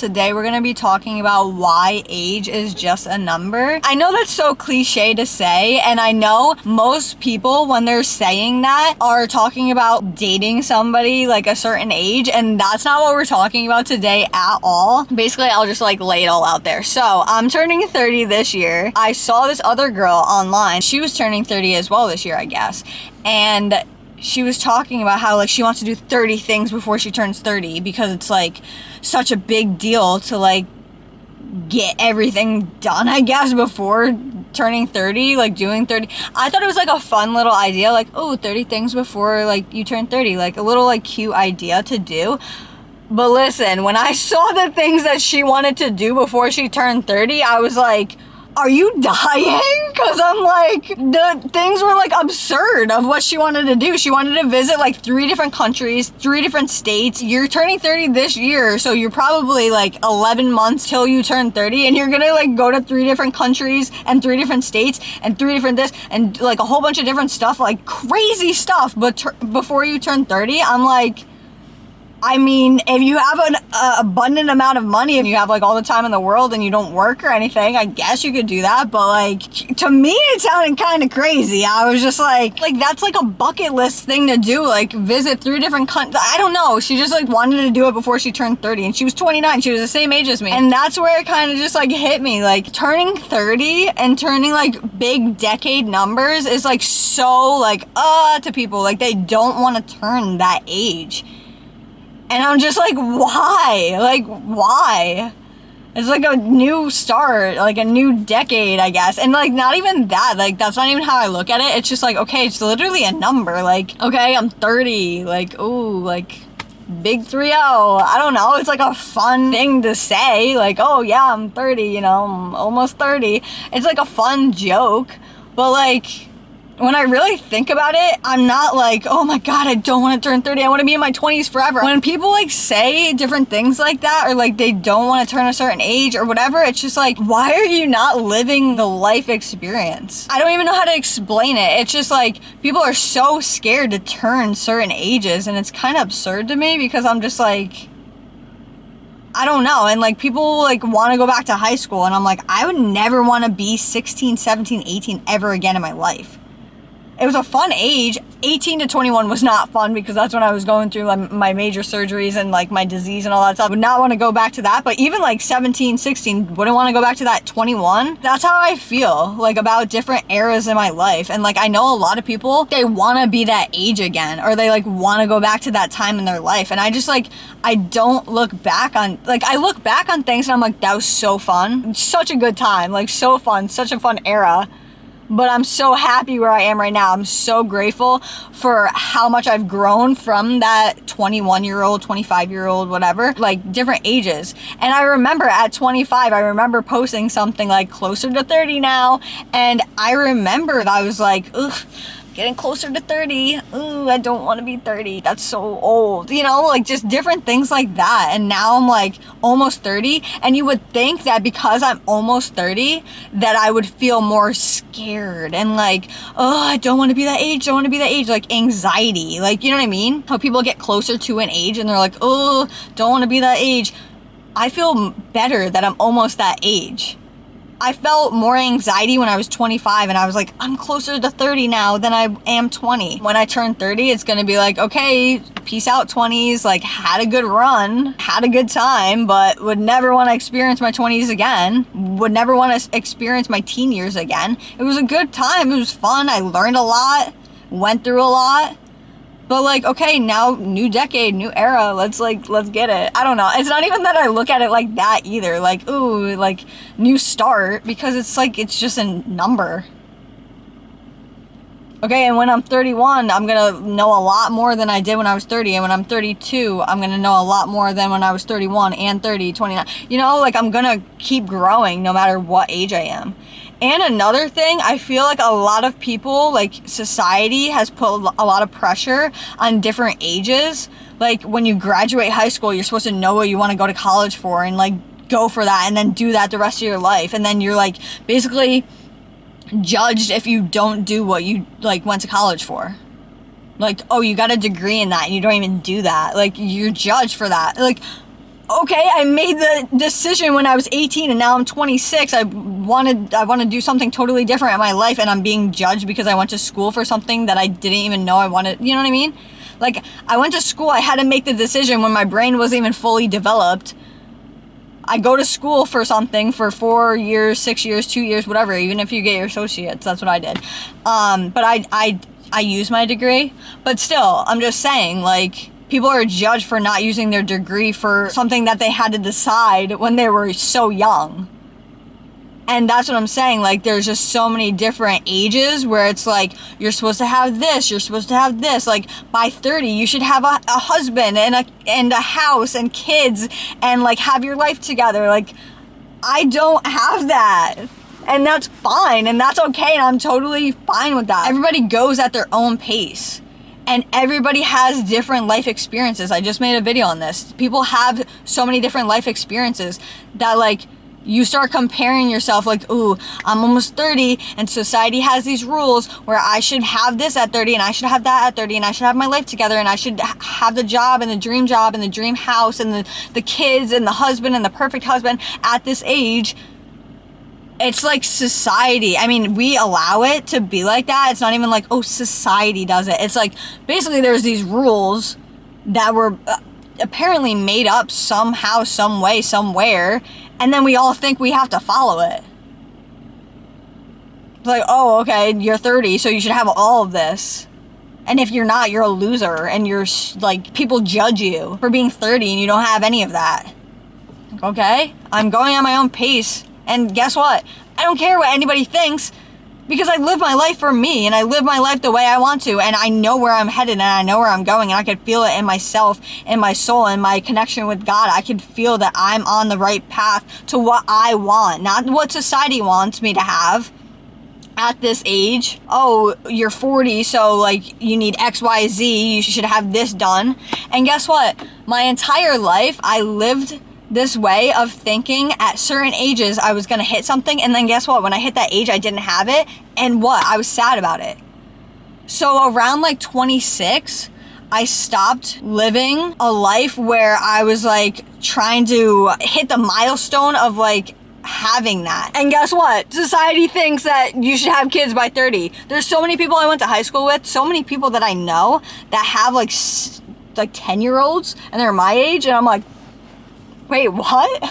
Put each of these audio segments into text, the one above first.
Today we're going to be talking about why age is just a number. I know that's so cliche to say, and I know most people, when they're saying that, are talking about dating somebody like a certain age, and that's not what we're talking about today at all. Basically, I'll just like lay it all out there. So I'm turning 30 this year. I saw this other girl online. She was turning 30 as well this year, I guess. And she was talking about how like she wants to do 30 things before she turns 30 because it's like such a big deal to like get everything done, I guess, before turning 30, like doing 30. I thought it was like a fun little idea, like, oh, 30 things before like you turn 30, like a little like cute idea to do. But listen, when I saw the things that she wanted to do before she turned 30, I was like, are you dying? Because I'm like, the things were like absurd of what she wanted to do. She wanted to visit like 3 different countries, 3 different states. You're turning 30 this year, so you're probably like 11 months till you turn 30, and you're gonna like go to 3 different countries and 3 different states and 3 different this and like a whole bunch of different stuff, like crazy stuff. But before you turn 30, I'm like, I mean, if you have an abundant amount of money, if you have like all the time in the world and you don't work or anything, I guess you could do that. But like, to me, it sounded kind of crazy. I was just like that's like a bucket list thing to do, like visit 3 different countries. I don't know. She just like wanted to do it before she turned 30, and she was 29. She was the same age as me. And that's where it kind of just like hit me. Like turning 30 and turning like big decade numbers is like so like, to people. Like they don't want to turn that age. And I'm just like, why? Like, why? It's like a new start, like a new decade, I guess. And like, not even that, like, that's not even how I look at it. It's just like, okay, it's literally a number. Like, okay, I'm 30. Like, ooh, like, big 3-0. I don't know. It's like a fun thing to say. Like, oh yeah, I'm 30, you know, I'm almost 30. It's like a fun joke. But like, when I really think about it, I'm not like, oh my God, I don't want to turn 30. I want to be in my 20s forever. When people like say different things like that, or like they don't want to turn a certain age or whatever, it's just like, why are you not living the life experience? I don't even know how to explain it. It's just like, people are so scared to turn certain ages, and it's kind of absurd to me because I'm just like, I don't know. And like, people like want to go back to high school, and I'm like, I would never want to be 16, 17, 18 ever again in my life. It was a fun age. 18 to 21 was not fun because that's when I was going through like my major surgeries and like my disease and all that stuff. Would not want to go back to that. But even like 17, 16, wouldn't want to go back to that 21. That's how I feel like about different eras in my life. And like, I know a lot of people, they want to be that age again, or they like want to go back to that time in their life. And I just like, I don't look back on, like, I look back on things and I'm like, that was so fun. Such a good time. Like, so fun. Such a fun era. But I'm so happy where I am right now. I'm so grateful for how much I've grown from that 21-year-old, 25-year-old, whatever, like different ages. And I remember at 25, I remember posting something like closer to 30 now. And I remember that I was like, ugh, getting closer to 30. Ooh, I don't want to be 30. That's so old. You know, like just different things like that. And now I'm like almost 30. And you would think that because I'm almost 30, that I would feel more scared and like, oh, I don't want to be that age. Don't want to be that age. Like anxiety. Like, you know what I mean? How people get closer to an age and they're like, oh, don't want to be that age. I feel better that I'm almost that age. I felt more anxiety when I was 25, and I was like, I'm closer to 30 now than I am 20. When I turn 30, it's gonna be like, okay, peace out 20s, like had a good run, had a good time, but would never want to experience my 20s again, would never want to experience my teen years again. It was a good time, it was fun, I learned a lot, went through a lot. But like, okay, now new decade, new era, let's get it. I don't know. It's not even that I look at it like that either. Like, ooh, like new start, because it's like, it's just a number. Okay, and when I'm 31, I'm gonna know a lot more than I did when I was 30. And when I'm 32, I'm gonna know a lot more than when I was 31 and 30, 29. You know, like I'm gonna keep growing no matter what age I am. And another thing, I feel like a lot of people, like society has put a lot of pressure on different ages. Like when you graduate high school, you're supposed to know what you want to go to college for and like go for that and then do that the rest of your life. And then you're like basically judged if you don't do what you like went to college for. Like, oh, you got a degree in that and you don't even do that. Like you're judged for that. Like, okay, I made the decision when I was 18 and now I'm 26. I want to do something totally different in my life, and I'm being judged because I went to school for something that I didn't even know I wanted. You know what I mean? Like, I went to school, I had to make the decision when my brain wasn't even fully developed. I go to school for something for 4 years, 6 years, 2 years, whatever, even if you get your associates, that's what I did. But I use my degree, but still, I'm just saying, like, people are judged for not using their degree for something that they had to decide when they were so young. And that's what I'm saying, like, there's just so many different ages where it's like, you're supposed to have this, you're supposed to have this, like, by 30, you should have a husband and a house and kids and, like, have your life together. Like, I don't have that. And that's fine, and that's okay, and I'm totally fine with that. Everybody goes at their own pace. And everybody has different life experiences. I just made a video on this. People have so many different life experiences that, like, you start comparing yourself, like, ooh, I'm almost 30 and society has these rules where I should have this at 30 and I should have that at 30 and I should have my life together and I should have the job and the dream house and the kids and the husband and the perfect husband at this age. It's like society. I mean, we allow it to be like that. It's not even like, oh, society does it. It's like, basically there's these rules that were apparently made up somehow, some way, somewhere, and then we all think we have to follow it. It's like, oh, okay, you're 30, so you should have all of this. And if you're not, you're a loser, and you're, like, people judge you for being 30 and you don't have any of that. Okay? I'm going at my own pace, and guess what? I don't care what anybody thinks, because I live my life for me, and I live my life the way I want to, and I know where I'm headed, and I know where I'm going, and I can feel it in myself, in my soul, in my connection with God. I can feel that I'm on the right path to what I want, not what society wants me to have at this age. Oh, you're 40, so, like, you need X, Y, Z, you should have this done. And guess what? My entire life, I lived this way of thinking at certain ages I was gonna hit something, and then guess what? When I hit that age, I didn't have it, and what? I was sad about it. So around like 26, I stopped living a life where I was like trying to hit the milestone of like having that. And guess what? Society thinks that you should have kids by 30. There's so many people I went to high school with, so many people that I know that have like 10-year-olds and they're my age, and I'm like, wait, what?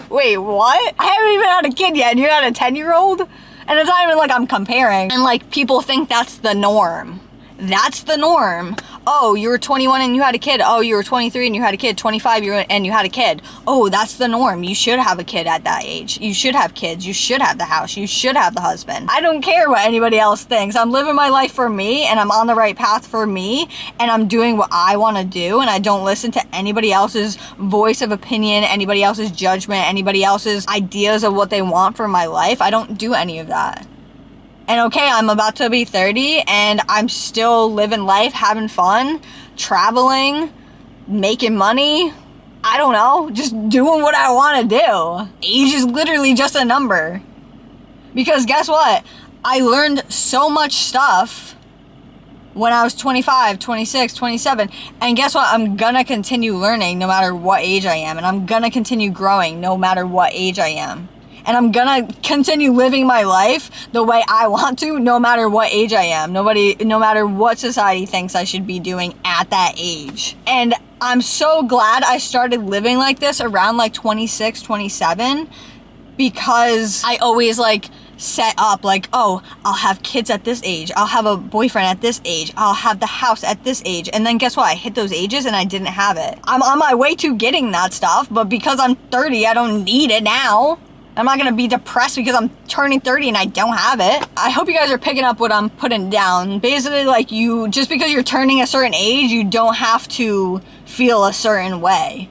wait, what? I haven't even had a kid yet, and you had a 10-year-old? And it's not even like I'm comparing. And like, people think that's the norm. That's the norm. Oh, you were 21 and you had a kid. Oh, you were 23 and you had a kid. 25 and you had a kid. Oh, that's the norm. You should have a kid at that age. You should have kids. You should have the house. You should have the husband. I don't care what anybody else thinks. I'm living my life for me, and I'm on the right path for me, and I'm doing what I want to do, and I don't listen to anybody else's voice of opinion, anybody else's judgment, anybody else's ideas of what they want for my life. I don't do any of that. And okay, I'm about to be 30 and I'm still living life, having fun, traveling, making money. I don't know, just doing what I want to do. Age is literally just a number. Because guess what? I learned so much stuff when I was 25, 26, 27. And guess what? I'm gonna continue learning no matter what age I am. And I'm gonna continue growing no matter what age I am. And I'm gonna continue living my life the way I want to, no matter what age I am. No matter what society thinks I should be doing at that age. And I'm so glad I started living like this around like 26, 27, because I always like set up like, oh, I'll have kids at this age, I'll have a boyfriend at this age, I'll have the house at this age, and then guess what? I hit those ages and I didn't have it. I'm on my way to getting that stuff, but because I'm 30, I don't need it now. I'm not gonna be depressed because I'm turning 30 and I don't have it. I hope you guys are picking up what I'm putting down. Basically, like, you, just because you're turning a certain age, you don't have to feel a certain way.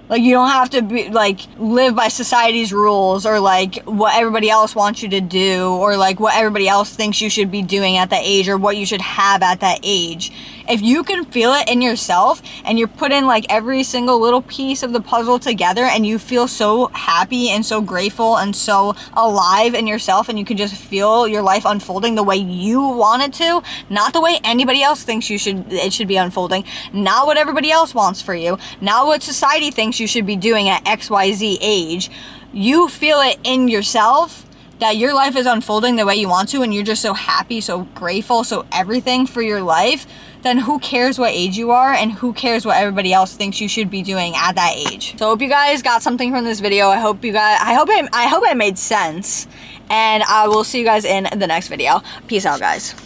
Like, you don't have to be, like, live by society's rules, or like what everybody else wants you to do, or like what everybody else thinks you should be doing at that age, or what you should have at that age. If you can feel it in yourself and you're putting like every single little piece of the puzzle together and you feel so happy and so grateful and so alive in yourself, and you can just feel your life unfolding the way you want it to, not the way anybody else thinks it should be unfolding, not what everybody else wants for you, not what society thinks you should be doing at XYZ age. You feel it in yourself that your life is unfolding the way you want to, and you're just so happy, so grateful, so everything for your life, then who cares what age you are, and who cares what everybody else thinks you should be doing at that age. So I hope you guys got something from this video. I hope I made sense, and I will see you guys in the next video. Peace out, guys.